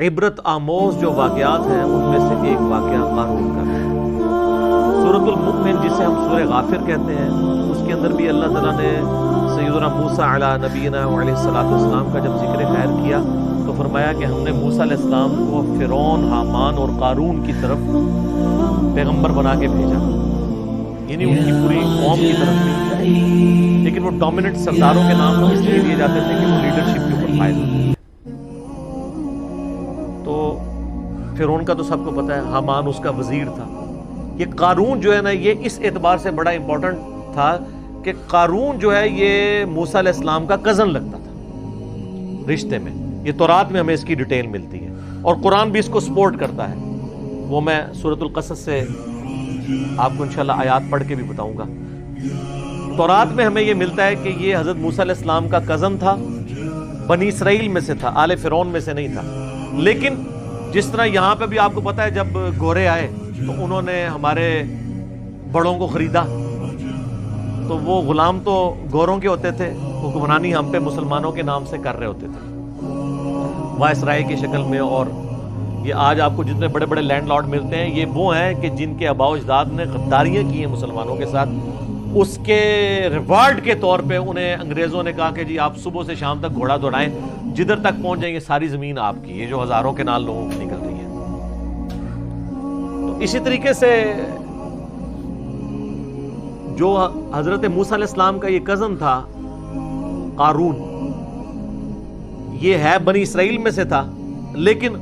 عبرت آموز جو واقعات ہیں ان میں سے ایک واقعہ قارون کا ہے۔ سورۃ المؤمن جسے ہم سورہ غافر کہتے ہیں، اس کے اندر بھی اللہ تعالیٰ نے سیدنا موسیٰ علیہ نبینا علیہ السلام کا جب ذکر خیر کیا تو فرمایا کہ ہم نے موسیٰ علیہ السلام کو فرعون، حامان اور قارون کی طرف پیغمبر بنا کے بھیجا، یعنی ان کی پوری قوم کی طرف نہیں، لیکن وہ ڈومیننٹ سرداروں کے نام اس لیے دیے جاتے تھے کہ وہ لیڈرشپ کے اوپر فائز ہوتے۔ تو فرعون کا تو سب کو پتہ ہے، حامان اس کا وزیر تھا۔ یہ قارون جو ہے نا، یہ اس اعتبار سے بڑا امپورٹنٹ تھا کہ قارون جو ہے یہ موسیٰ علیہ السلام کا کزن لگتا تھا رشتے میں۔ یہ تورات میں ہمیں اس کی ڈیٹیل ملتی ہے اور قرآن بھی اس کو سپورٹ کرتا ہے، وہ میں سورۃ القصص سے آپ کو انشاءاللہ آیات پڑھ کے بھی بتاؤں گا۔ تورات میں ہمیں یہ ملتا ہے کہ یہ حضرت موسیٰ علیہ السلام کا کزن تھا، بنی اسرائیل میں سے تھا، آل فرعون میں سے نہیں تھا۔ لیکن جس طرح یہاں پہ بھی آپ کو پتہ ہے جب گورے آئے تو انہوں نے ہمارے بڑوں کو خریدا، تو وہ غلام تو گوروں کے ہوتے تھے، حکمرانی ہم پہ مسلمانوں کے نام سے کر رہے ہوتے تھے وائسرائے کی شکل میں۔ اور یہ آج آپ کو جتنے بڑے بڑے لینڈ لارڈ ملتے ہیں، یہ وہ ہیں کہ جن کے آباء و اجداد نے غداریاں کی ہیں مسلمانوں کے ساتھ۔ اس کے ریوارڈ کے طور پہ انہیں انگریزوں نے کہا کہ جی آپ صبح سے شام تک گھوڑا دوڑائیں، جدھر تک پہنچ جائیں گے ساری زمین آپ کی، یہ جو ہزاروں کے نال لوگوں کی نکل رہی ہے۔ تو اسی طریقے سے جو حضرت موسیٰ علیہ السلام کا یہ کزن تھا قارون، یہ ہے بنی اسرائیل میں سے تھا، لیکن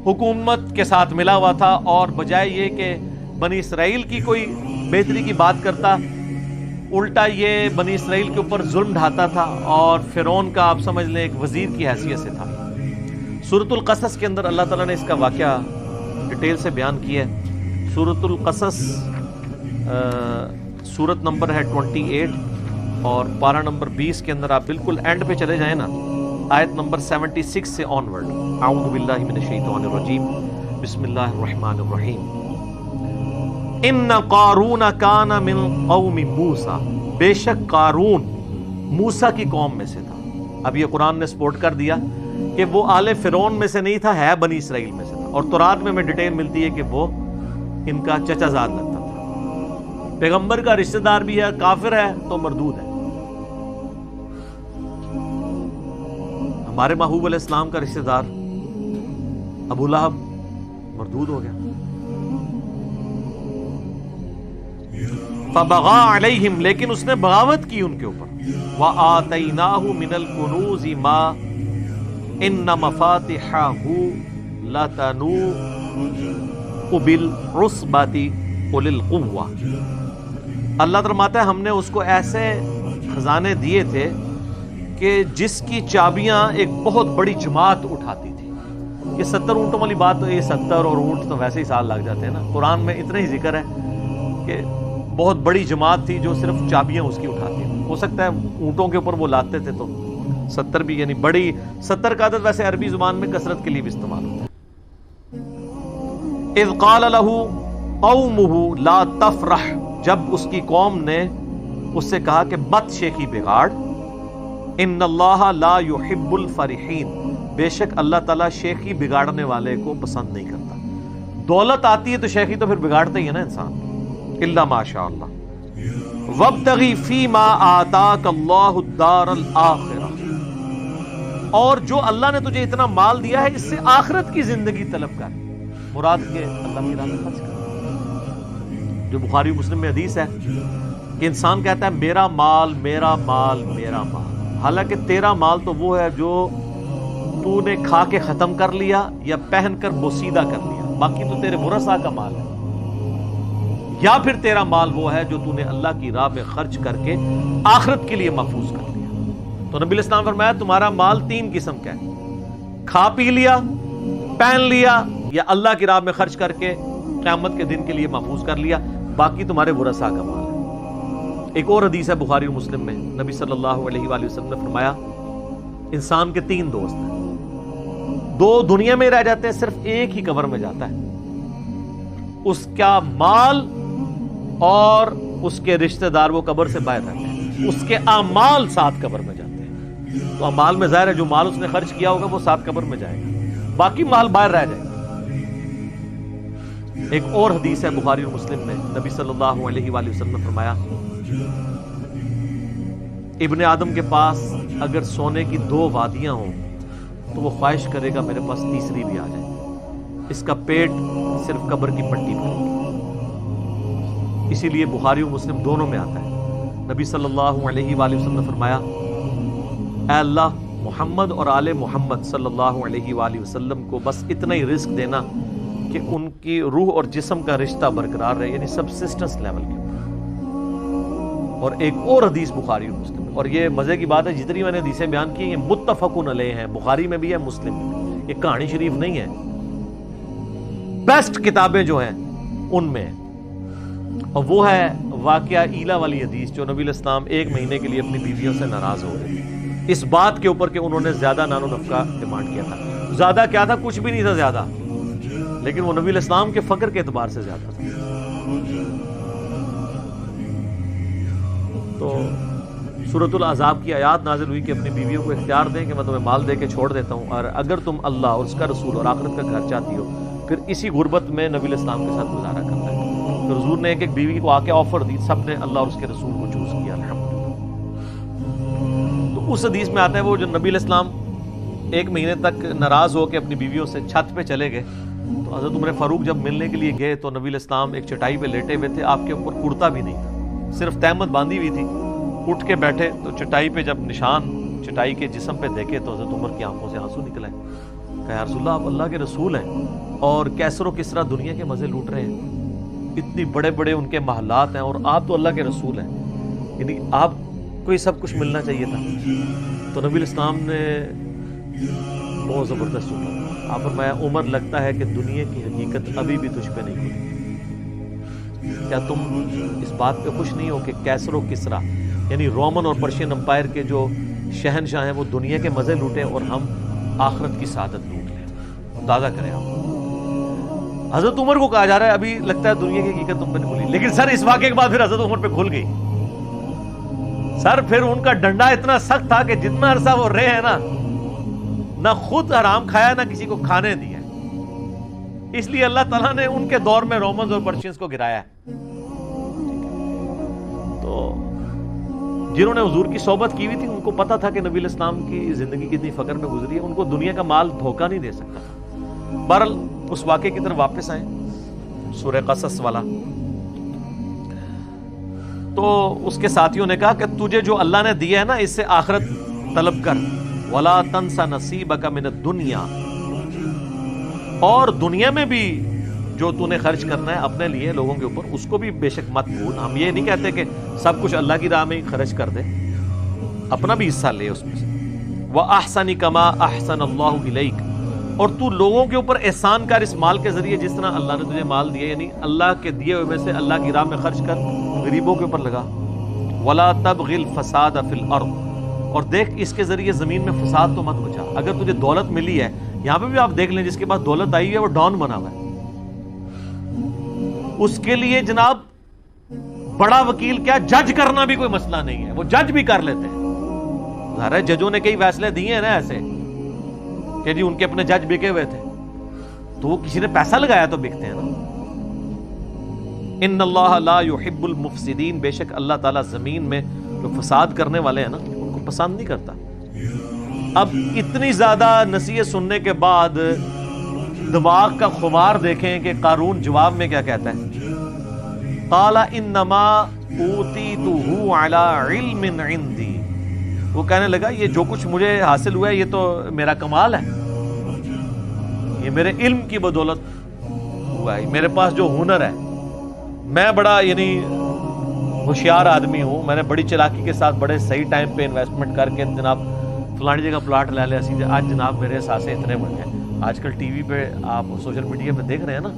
حکومت کے ساتھ ملا ہوا تھا، اور بجائے یہ کہ بنی اسرائیل کی کوئی بہتری کی بات کرتا، الٹا یہ بنی اسرائیل کے اوپر ظلم ڈھاتا تھا، اور فرعون کا آپ سمجھ لیں ایک وزیر کی حیثیت سے تھا۔ سورۃ القصص کے اندر اللہ تعالیٰ نے اس کا واقعہ ڈیٹیل سے بیان کیا ہے۔ سورۃ القصص سورت نمبر ہے 28 اور پارہ نمبر 20 کے اندر آپ بالکل اینڈ پہ چلے جائیں نا، آیت نمبر 76 سے آن ورڈ۔ اعوذ باللہ من الشیطان الرجیم، بسم اللہ الرحمن الرحیم۔ ان قارون کان من قوم موسیٰ، بے شک قارون موسیٰ کی قوم میں سے تھا۔ اب یہ قرآن نے سپورٹ کر دیا کہ وہ آل فرعون میں سے نہیں تھا، ہے بنی اسرائیل میں سے تھا، اور تورات میں ہمیں ڈیٹیل ملتی ہے کہ وہ ان کا چچا زاد لگتا تھا۔ پیغمبر کا رشتہ دار بھی ہے، کافر ہے تو مردود ہے۔ ہمارے محبوب علیہ السلام کا رشتہ دار ابو لہب مردود ہو گیا۔ فبغى علیہم، لیکن اس نے بغاوت کی ان کے اوپر۔ وآتیناہ من الکنوز ما ان مفاتحہ لتنوء بالعصبۃ اولي القوہ۔ اللہ فرماتا ہے ہم نے اس کو ایسے خزانے دیے تھے کہ جس کی چابیاں ایک بہت بڑی جماعت اٹھاتی تھی۔ یہ 70 اونٹوں والی بات تو، یہ 70 اور اونٹ تو ویسے ہی سال لگ جاتے ہیں نا، قرآن میں اتنا ہی ذکر ہے کہ بہت بڑی جماعت تھی جو صرف چابیاں اس کی اٹھاتی تھی۔ ہو سکتا ہے اونٹوں کے اوپر وہ لاتے تھے تو 70 بھی، یعنی بڑی 70 کا عدد ویسے عربی زبان میں کثرت کے لیے بھی استعمال ہوتا ہے۔ اذ قال له قومه لا تفرح، جب اس کی قوم نے اس سے کہا کہ مت شیخی بگاڑ، ان اللہ لا يحب الفرحین، بے شک اللہ تعالیٰ شیخی بگاڑنے والے کو پسند نہیں کرتا۔ دولت آتی ہے تو شیخی تو پھر بگاڑتا ہی ہے نا انسان، الا ماشاء اللہ۔ وابتغی فیما آتاک اللہ الدار الآخرہ، اور جو اللہ نے تجھے اتنا مال دیا ہے اس سے آخرت کی زندگی طلب کر، مراد کے اللہ کی راہ میں خرچ کر۔ جو بخاری مسلم میں حدیث ہے کہ انسان کہتا ہے میرا مال میرا مال میرا مال، حالانکہ تیرا مال تو وہ ہے جو تو نے کھا کے ختم کر لیا یا پہن کر بوسیدہ کر لیا، باقی تو تیرے ورثاء کا مال ہے۔ یا پھر تیرا مال وہ ہے جو تو نے اللہ کی راہ میں خرچ کر کے آخرت کے لیے محفوظ کر لیا۔ تو نبی علیہ السلام فرمایا تمہارا مال 3 قسم کا ہے، کھا پی لیا، پہن لیا، یا اللہ کی راہ میں خرچ کر کے قیامت کے دن کے لیے محفوظ کر لیا، باقی تمہارے ورثاء کا مال ہے۔ ایک اور حدیث ہے بخاری و مسلم میں، نبی صلی اللہ علیہ وآلہ وسلم نے فرمایا انسان کے 3 دوست ہیں، 2 دنیا میں رہ جاتے ہیں، صرف ایک ہی قبر میں جاتا ہے، اس کا مال اور اس کے رشتہ دار وہ قبر سے باہر رہتے ہیں، اس کے اعمال 7 قبر میں جاتے ہیں۔ تو اعمال میں ظاہر ہے جو مال اس نے خرچ کیا ہوگا وہ 7 قبر میں جائے گا، باقی مال باہر رہ جائے. ایک اور حدیث ہے بخاری اور مسلم میں، نبی صلی اللہ علیہ وآلہ وسلم نے فرمایا ابن آدم کے پاس اگر سونے کی 2 وادیاں ہوں تو وہ خواہش کرے گا میرے پاس تیسری بھی آ جائے. اس کا پیٹ صرف قبر کی پٹی بھرے گی. اسی لیے بخاری و مسلم دونوں میں آتا ہے، نبی صلی اللہ علیہ وآلہ وسلم نے فرمایا اے اللہ محمد اور آل محمد صلی اللہ علیہ وآلہ وسلم کو بس اتنا ہی رزق دینا کہ ان کی روح اور جسم کا رشتہ برقرار رہے، یعنی سبسسٹنس لیول کے. اور ایک اور حدیث بخاری اور مسلم میں، اور یہ مزے کی بات ہے جتنی میں نے حدیثیں بیان کی یہ متفقن علیہ ہیں، بخاری میں بھی ہے مسلم میں بھی، یہ کہانی شریف نہیں ہے، بیسٹ کتابیں جو ہیں ان میں. اور وہ ہے واقعہ ایلا والی حدیث جو نبی علیہ السلام 1 مہینے کے لیے اپنی بیویوں سے ناراض ہو گئے اس بات کے اوپر کہ انہوں نے زیادہ نان و نفقہ ڈیمانڈ کیا تھا. زیادہ کیا تھا؟ کچھ بھی نہیں تھا زیادہ، لیکن وہ نبی علیہ السلام کے فقر کے اعتبار سے زیادہ تھا. تو سورۃ الاحزاب کی آیات نازل ہوئی کہ اپنی بیویوں کو اختیار دیں کہ میں تمہیں مال دے کے چھوڑ دیتا ہوں، اور اگر تم اللہ اور اس کا رسول اور آخرت کا گھر چاہتی ہو پھر اسی غربت میں نبی علیہ السلام کے ساتھ گزارا کرنا ہے. تو حضور نے ایک ایک بیوی کو آ کے آفر دی، سب نے اللہ اور اس کے رسول کو چوز کیا الحمدللہ. تو اس حدیث میں آتا ہے وہ جو نبی علیہ السلام 1 مہینے تک ناراض ہو کے اپنی بیویوں سے چھت پہ چلے گئے، تو حضرت عمر فاروق جب ملنے کے لیے گئے تو نبی علیہ السلام ایک چٹائی پہ لیٹے ہوئے تھے، آپ کے اوپر کرتا بھی نہیں تھا، صرف تہمت باندھی ہوئی تھی. اٹھ کے بیٹھے تو چٹائی پہ جب نشان چٹائی کے جسم پہ دیکھے تو حضرت عمر کی آنکھوں سے آنسو نکلے. کہا یا رسول اللہ آپ اللہ کے رسول ہیں اور کیسر و کسرا دنیا کے مزے لوٹ رہے ہیں، اتنی بڑے بڑے ان کے محلات ہیں، اور آپ تو اللہ کے رسول ہیں، یعنی آپ کو یہ سب کچھ ملنا چاہیے تھا. تو نبی علیہ السلام نے بہت زبردست سنا. آپ فرمایا عمر لگتا ہے کہ دنیا کی حقیقت ابھی بھی تجھ پہ نہیں کھلی. کیا تم اس بات پہ خوش نہیں ہو کہ کیسر و کسرا یعنی رومن اور پرشین امپائر کے جو شہنشاہ ہیں وہ دنیا کے مزے لوٹیں اور ہم آخرت کی سعادت لوٹ لیں؟ اندازہ کریں آپ. حضرت عمر کو کہا جا رہا ہے ابھی لگتا ہے دنیا کی حقیقت تم پہ نہیں کھلی، لیکن سر اس واقعے کے بعد پھر حضرت عمر پہ کھل گئی. سر پھر ان کا ڈنڈا اتنا سخت تھا کہ جتنا عرصہ وہ رہے ہیں نا، نہ خود حرام کھایا نہ کسی کو کھانے دیا. اس لیے اللہ تعالیٰ نے ان کے دور میں رومنز اور پرشینز کو گرایا ہے. تو جنہوں نے حضور کی صحبت کی ہوئی تھی ان کو پتا تھا کہ نبی علیہ السلام کی زندگی کتنی فقر میں گزری ہے، ان کو دنیا کا مال دھوکہ نہیں دے سکتا. بہرحال اس واقعے کی طرف واپس آئیں، سورہ قصص والا. تو اس کے ساتھیوں نے کہا کہ تجھے جو اللہ نے دیا ہے نا اس سے آخرت طلب کر، وَلَا تَنْسَ نَصِيبَكَ مِنَ الدُّنْيَا، اور دنیا میں بھی جو تو نے خرچ کرنا ہے اپنے لیے لوگوں کے اوپر اس کو بھی بے شک مت بھول. ہم یہ نہیں کہتے کہ سب کچھ اللہ کی راہ میں خرچ کر دے، اپنا بھی حصہ لے اس میں سے. وَأَحْسَنِ كَمَا أَحْسَنَ اللَّهُ إِلَيْكَ، اور تو لوگوں کے اوپر احسان کر اس مال کے ذریعے جس طرح اللہ نے تجھے مال دیا، یعنی اللہ کے دیے ہوئے میں سے اللہ کی راہ میں خرچ کر، غریبوں کے اوپر لگا. وَلَا تَبْغِ الْفَسَادَ فِي الْأَرْضِ، اور دیکھ اس کے ذریعے زمین میں فساد تو مت مچا. اگر تجھے دولت ملی ہے، یہاں پہ بھی آپ دیکھ لیں جس کے پاس دولت آئی ہے وہ ڈان بنا ہوا ہے، اس کے لیے جناب بڑا وکیل کیا جج کرنا بھی کوئی مسئلہ نہیں ہے، وہ جج بھی کر لیتے ہیں. ظاہر ہے ججوں نے کئی فیصلے دیے ہیں نا ایسے کہ جی ان کے اپنے جج بکے ہوئے تھے، تو وہ کسی نے پیسہ لگایا تو بکتے ہیں نا. ان اللہ لا يحب المفسدین، بے شک اللہ تعالیٰ زمین میں جو فساد کرنے والے ہیں نا ان کو پسند نہیں کرتا. اب اتنی زیادہ نصیحت سننے کے بعد دماغ کا خمار دیکھیں کہ قارون جواب میں کیا کہتا ہے. قال انما اوتیتہ علی علم عندی، وہ کہنے لگا یہ جو کچھ مجھے حاصل ہوا ہے یہ تو میرا کمال ہے، یہ میرے علم کی بدولت ہوا ہے، میرے پاس جو ہنر ہے، میں بڑا یعنی ہوشیار آدمی ہوں، میں نے بڑی چلاکی کے ساتھ بڑے صحیح ٹائم پہ انویسٹمنٹ کر کے جناب فلانی جگہ پلاٹ لے لیا سیدھے، آج جناب میرے اثاثے اتنے بڑے ہیں. آج کل ٹی وی پہ آپ سوشل میڈیا پہ دیکھ رہے ہیں نا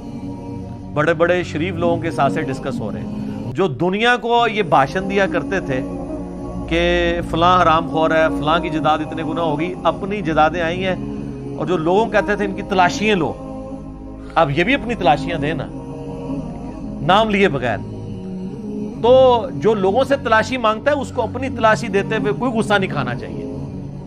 بڑے بڑے شریف لوگوں کے اثاثے ڈسکس ہو رہے ہیں، جو دنیا کو یہ بھاشن دیا کرتے تھے کہ فلاں حرام خور ہے، فلاں کی جداد اتنے گناہ ہوگی، اپنی جدادیں آئی ہیں. اور جو لوگوں کہتے تھے ان کی تلاشیاں لو، اب یہ بھی اپنی تلاشیاں دیں نا نام لیے بغیر. تو جو لوگوں سے تلاشی مانگتا ہے اس کو اپنی تلاشی دیتے ہوئے کوئی غصہ نہیں کھانا چاہیے،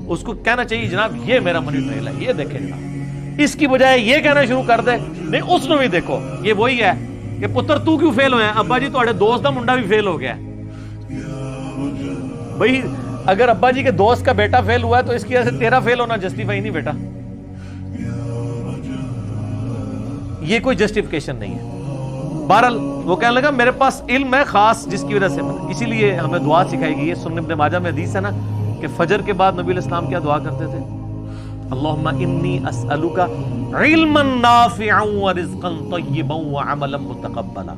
اس کو کہنا چاہیے جناب یہ میرا منی ٹریل ہے، یہ دیکھیں جناب اس کی بجائے یہ کہنا شروع کر دے نہیں اس نے بھی دیکھو یہ وہی ہے کہ پتر تو کیوں فیل ہویا ابا جی تہاڈے دوست دا منڈا بھی فیل ہو گیا بھائی اگر ابا جی کے دوست کا بیٹا فیل ہوا ہے تو اس کی وجہ سے تیرا فیل ہونا جسٹیفائی نہیں بیٹا, یہ کوئی جسٹیفیکیشن نہیں ہے. بہرحال وہ کہنے لگا میرے پاس علم ہے خاص جس کی وجہ سے اسی لیے ہمیں دعا سکھائی گئی ہے. سنن ابن ماجہ میں حدیث ہے نا کہ فجر کے بعد نبی علیہ السلام کیا دعا کرتے تھے, اللہم انی اسألک علما نافعا ورزقا طیبا وعملا متقبلا,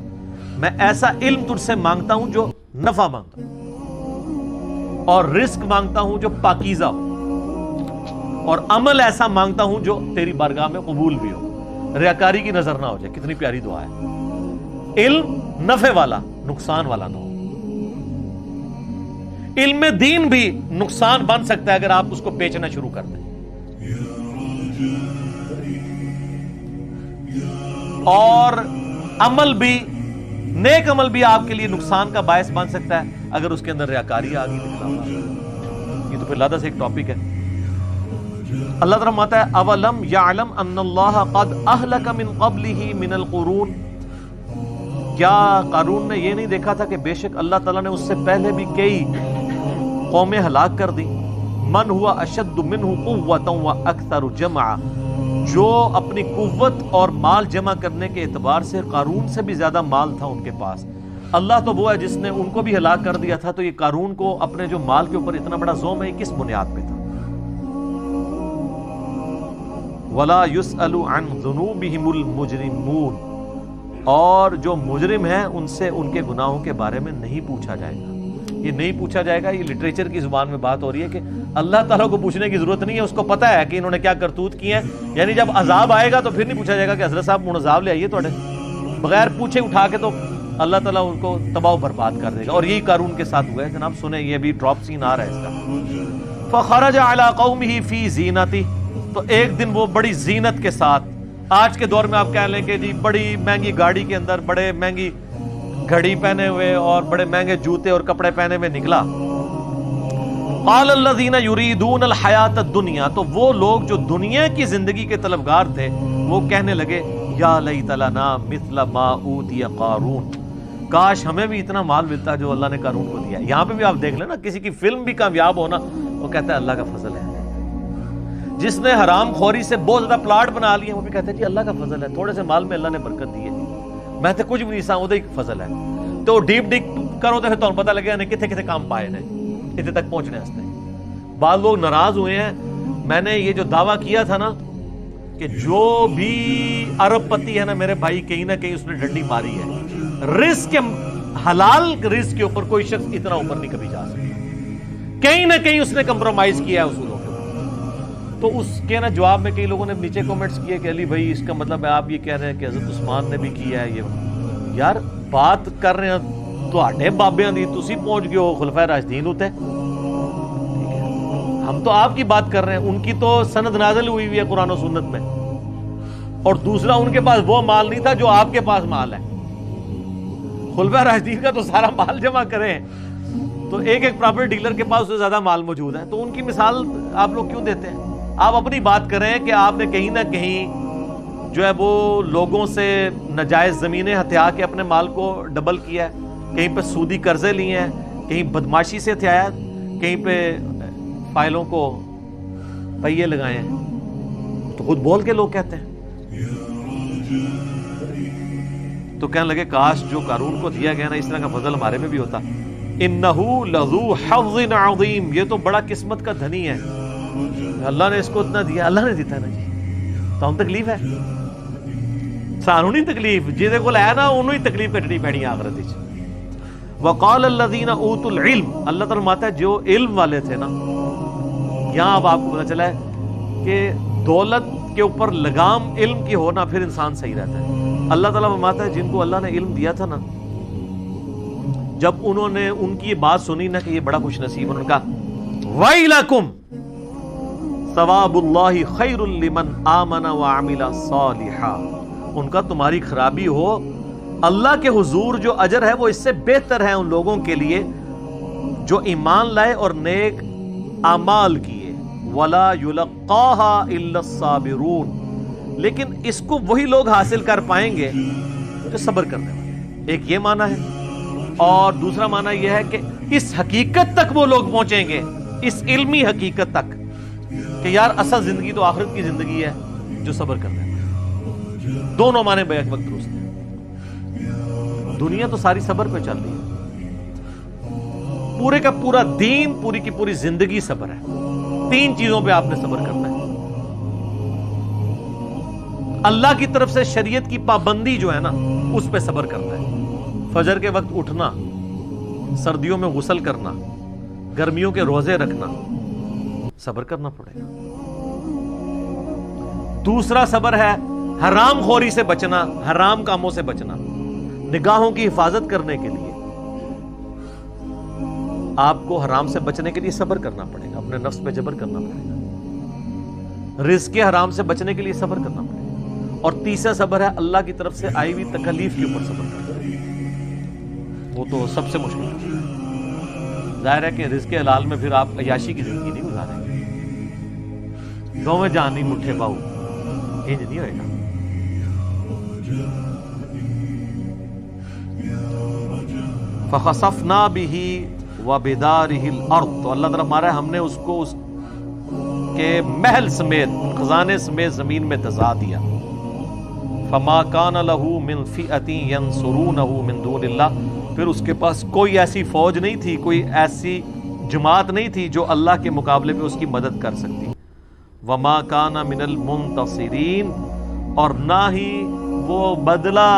میں ایسا علم تجھ سے مانگتا ہوں جو نفع مانگتا ہوں اور رزق مانگتا ہوں جو پاکیزہ ہو اور عمل ایسا مانگتا ہوں جو تیری بارگاہ میں قبول بھی ہو, ریاکاری کی نظر نہ ہو جائے. کتنی پیاری دعا ہے. علم نفع والا نقصان والا نہ ہو. علم دین بھی نقصان بن سکتا ہے اگر آپ اس کو بیچنا شروع کر دیں, اور عمل بھی نیک عمل بھی آپ کے لیے نقصان کا باعث بن سکتا ہے اگر اس کے اندر ریاکاری آ گئی. یہ تو پھر لادہ سے ایک ٹاپک ہے. اللہ تعالیٰ فرماتا ہے اولم یعلم ان اللہ قد اہلک من قبلہ من القرون, کیا قارون نے یہ نہیں دیکھا تھا کہ بے شک اللہ تعالیٰ نے اس سے پہلے بھی کئی قومیں ہلاک کر دی. من ہوا اشد منہ قوۃ واکثر جمعا, جو اپنی قوت اور مال جمع کرنے کے اعتبار سے قارون سے بھی زیادہ مال تھا ان کے پاس. اللہ تو وہ ہے جس نے ان کو بھی ہلاک کر دیا تھا, تو یہ قارون کو اپنے جو مال کے اوپر اتنا بڑا زوم ہے کس بنیاد پہ تھا. ولا يسأل عن ذنوبهم المجرمون, اور جو مجرم ہیں ان سے ان کے گناہوں کے بارے میں نہیں پوچھا جائے گا. یہ نہیں پوچھا جائے گا, یہ لٹریچر کی زبان میں بات ہو رہی ہے کہ اللہ تعالیٰ کو پوچھنے کی ضرورت نہیں ہے, اس کو پتا ہے کہ انہوں نے کیا کرتوت کی ہیں. یعنی جب عذاب آئے گا تو پھر نہیں پوچھا جائے گا کہ حضرت صاحب من عذاب لے آئیے توڑے, بغیر پوچھے اٹھا کے تو اللہ تعالیٰ ان کو تباہ و برباد کر دے گا. اور یہی قارون کے ساتھ ہوا ہے. جناب سنیں, یہ بھی ڈراپ سین آ رہا ہے اس کا. فخرج علی قومہ فی زینتہ, تو ایک دن وہ بڑی زینت کے ساتھ, آج کے دور میں آپ کہہ لیں کہ جی بڑی مہنگی گاڑی کے اندر بڑے مہنگی گھڑی پہنے ہوئے اور بڑے مہنگے جوتے اور کپڑے پہنے ہوئے نکلا. قال الذین یریدون الحیاۃ الدنیا, تو وہ لوگ جو دنیا کی زندگی کے طلبگار تھے وہ کہنے لگے یا لیت لنا مثل ما اوتی قارون, کاش ہمیں بھی اتنا مال ملتا جو اللہ نے قارون کو دیا. یہاں پہ بھی آپ دیکھ لیں نا, کسی کی فلم بھی کامیاب ہونا وہ کہتا ہے اللہ کا فضل ہے. جس نے حرام خوری سے بہت زیادہ پلاٹ بنا لیے وہ بھی کہتے ہیں جی اللہ کا فضل ہے, تھوڑے سے مال میں اللہ نے برکت دی ہے, میں تے کچھ بھی نہیں سا وہ فضل ہے. تو ڈیپ کرو تو پھر تمہیں پتہ لگے نے کتنے کتنے کام پائے نے اتنے تک پہنچنے واسطے. بعض لوگ ناراض ہوئے ہیں, میں نے یہ جو دعویٰ کیا تھا نا کہ جو بھی ارب پتی ہے نا میرے بھائی کہیں نہ کہیں اس نے ڈنڈی ماری ہے. رزق کے حلال رزق کے اوپر کوئی شخص اتنا اوپر نہیں کبھی جا سکتا, کہیں نہ کہیں اس نے کمپرومائز کیا ہے اصولوں. تو اس کے نا جواب میں کئی لوگوں نے نیچے کومنٹس کیے کہ علی بھائی اس کا مطلب ہے آپ یہ کہہ رہے ہیں کہ حضرت عثمان نے بھی کیا ہے. یہ یار بات کر رہے ہیں تو آٹے بابیاں دی, تسی پہنچ گئے ہو خلفائے راشدین ہوتے, ہم تو آپ کی بات کر رہے ہیں. ان کی تو سند نازل ہوئی ہوئی ہے قرآن و سنت میں, اور دوسرا ان کے پاس وہ مال نہیں تھا جو آپ کے پاس مال ہے. خلفائے راشدین کا تو سارا مال جمع کریں تو ایک ایک پراپرٹی ڈیلر کے پاس اس سے زیادہ مال موجود ہے. تو ان کی مثال آپ لوگ کیوں دیتے ہیں؟ آپ اپنی بات کریں کہ آپ نے کہیں نہ کہیں جو ہے وہ لوگوں سے ناجائز زمینیں ہتھیا کے اپنے مال کو ڈبل کیا ہے, کہیں پہ سودی قرضے لیے ہیں, کہیں بدماشی سے ہتھیایا, کہیں پہ فائلوں کو پہیے لگائے ہیں. تو خود بول کے لوگ کہتے ہیں. تو کہنے لگے کاش جو قارون کو دیا گیا نا اس طرح کا فضل ہمارے میں بھی ہوتا. انہو لذو حظ عظیم, یہ تو بڑا قسمت کا دھنی ہے, اللہ نے اس کو اتنا دیا, اللہ نے دیتا ہے نا جی. تو ہم تکلیف ہے سانو نہیں تکلیف, جہدے کول ہے نا انہوں ہی تکلیف کٹنی پینی آخرت وچ. وقال الذین اوتوا العلم, اللہ تعالیٰ فرماتا ہے جو علم والے تھے نا, یہاں اب آپ کو پتہ چلا ہے کہ دولت کے اوپر لگام علم کی ہونا پھر انسان صحیح رہتا ہے. اللہ تعالیٰ فرماتا ہے جن کو اللہ نے علم دیا تھا نا, جب انہوں نے ان کی یہ بات سنی نا کہ یہ بڑا خوش نصیب, انہوں نے کہا ویلکم ثواب اللہ خیر لمن آمن وعمل صالحا, ان کا تمہاری خرابی ہو, اللہ کے حضور جو اجر ہے وہ اس سے بہتر ہے ان لوگوں کے لیے جو ایمان لائے اور نیک اعمال کیے. ولا یلقاها الا الصابرون, لیکن اس کو وہی لوگ حاصل کر پائیں گے جو صبر کرنے والے. ایک یہ معنی ہے، اور دوسرا معنی یہ ہے کہ اس حقیقت تک وہ لوگ پہنچیں گے، اس علمی حقیقت تک کہ یار اصل زندگی تو آخرت کی زندگی ہے جو صبر کرنے والے. دونوں معنی بیک وقت درست ہیں. دنیا تو ساری صبر پہ چل رہی ہے، پورے کا پورا دین، پوری کی پوری زندگی صبر ہے. 3 چیزوں پہ آپ نے صبر کرنا ہے. اللہ کی طرف سے شریعت کی پابندی جو ہے نا اس پہ صبر کرنا ہے. فجر کے وقت اٹھنا، سردیوں میں غسل کرنا، گرمیوں کے روزے رکھنا، صبر کرنا پڑے گا. دوسرا صبر ہے حرام خوری سے بچنا، حرام کاموں سے بچنا. نگاہوں کی حفاظت کرنے کے لیے آپ کو حرام سے بچنے کے لیے صبر کرنا پڑے گا، اپنے نفس پہ جبر کرنا پڑے گا. رزق حرام سے بچنے کے لیے صبر کرنا پڑے گا. اور تیسرا صبر ہے اللہ کی طرف سے آئی ہوئی تکلیف کے اوپر صبر کرنا. وہ تو سب سے مشکل ہے. ظاہر ہے کہ رزق حلال میں پھر آپ عیاشی کی زندگی نہیں گزاریں گے. گاؤں میں جانی مٹھے پاؤ انج نہیں ہوئے گا. فَخَسَفْنَا بِهِ وَبِدَارِهِ الْأَرْضِ، تو اللہ تعالیٰ ہمارا ہم نے اس کو اس کے محل سمیت، خزانے سمیت زمین میں دھسا دیا. فَمَا كَانَ لَهُ مِنْ فِئَةٍ يَنْصُرُونَهُ مِنْ دُونِ اللَّهِ، پھر اس کے پاس کوئی ایسی فوج نہیں تھی، کوئی ایسی جماعت نہیں تھی جو اللہ کے مقابلے میں اس کی مدد کر سکتی. وَمَا كَانَ مِنَ الْمُنْتَصِرِينَ، اور نہ ہی وہ بدلہ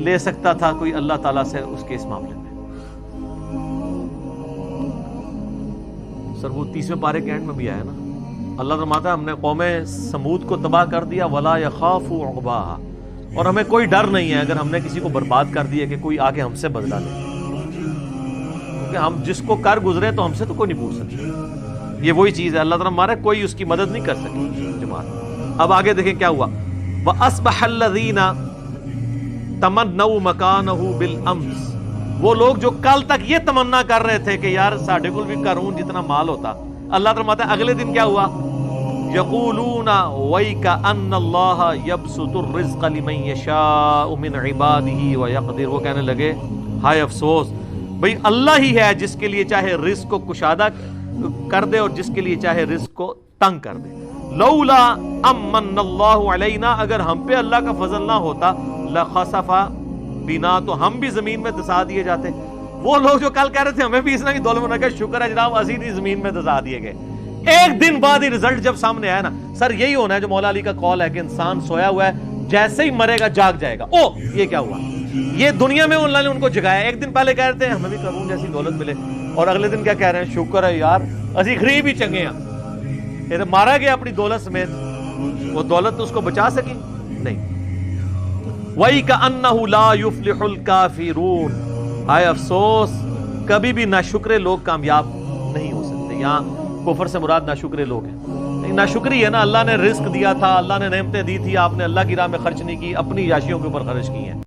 لے سکتا تھا کوئی اللہ تعالیٰ سے اس کے اس معاملے میں. سر وہ 30ویں پارے کے اینڈ میں بھی آیا نا، اللہ فرماتا ہے ہم نے قوم سمود کو تباہ کر دیا، وَلَا يَخَافُ عُقْبَاهَا، اور ہمیں کوئی ڈر نہیں ہے اگر ہم نے کسی کو برباد کر دیا کہ کوئی آگے ہم سے بدلہ لے، کیونکہ ہم جس کو کر گزرے تو ہم سے تو کوئی نہیں پوچھ سکتا. یہ وہی چیز ہے، اللہ تعالیٰ ہمارے کوئی اس کی مدد نہیں کر سکی جماعت. اب آگے دیکھیں کیا ہوا. وَأَصْبَحَ الَّذِينَ تَمَنَّوْا مَكَانَهُ بِالْأَمْسِ، وہ لوگ جو کل تک یہ تمنا کر رہے تھے کہ یار ساڈے کول بھی قارون جتنا مال ہوتا، اللہ تعالیٰ فرماتا ہے اگلے دن کیا ہوا. یقولون وَيْكَأَنَّ اللَّهَ يَبْسُطُ الرِّزْقَ لِمَن يَشَاءُ مِنْ عِبَادِهِ وَيَقْدِرُ، وہ کہنے لگے ہائے افسوس، بھئی اللہ ہی ہے جس کے لیے چاہے رزق کو کشادہ کر دے اور جس کے لیے چاہے رزق کو تنگ کر دے. لولا امن اللہ علینا، اگر ہم پہ اللہ کا فضل نہ ہوتا، لخسف بنا، تو ہم بھی زمین میں دسا دیے جاتے. وہ لوگ جو کل کہہ رہے تھے ہمیں بھی اس نے ظلم نہ کیا، شکر ہے جناب اسی بھی زمین میں دسا دیے گئے. ایک دن بعد ہی رزلٹ جب سامنے آیا نا، سر یہی ہونا ہے جو مولا علی کا قول ہے کہ انسان سویا ہوا ہے، جیسے ہی مرے گا جاگ جائے گا. او یہ کیا ہوا، یہ دنیا میں اللہ نے ان کو جگایا. ایک دن پہلے کہہ رہے تھے ہمیں بھی قارون جیسی دولت ملے، اور اگلے دن کیا کہہ رہے ہیں، شکر ہے یار اسی غریب ہی چنگے ہیں. یہ تو مارا گیا اپنی دولت سمیت، وہ دولت تو اس کو بچا سکی نہیں. وَيْكَأَنَّهُ لَا يُفْلِحُ الْكَافِرُونَ، ہائے افسوس کبھی بھی ناشکرے لوگ کامیاب نہیں ہو سکتے. یہاں کفر سے مراد ناشکرے لوگ ہیں. ناشکری ہے نا، اللہ نے رزق دیا تھا، اللہ نے نعمتیں دی تھی، آپ نے اللہ کی راہ میں خرچ نہیں کی، اپنی عیاشیوں کے اوپر خرچ کی ہیں.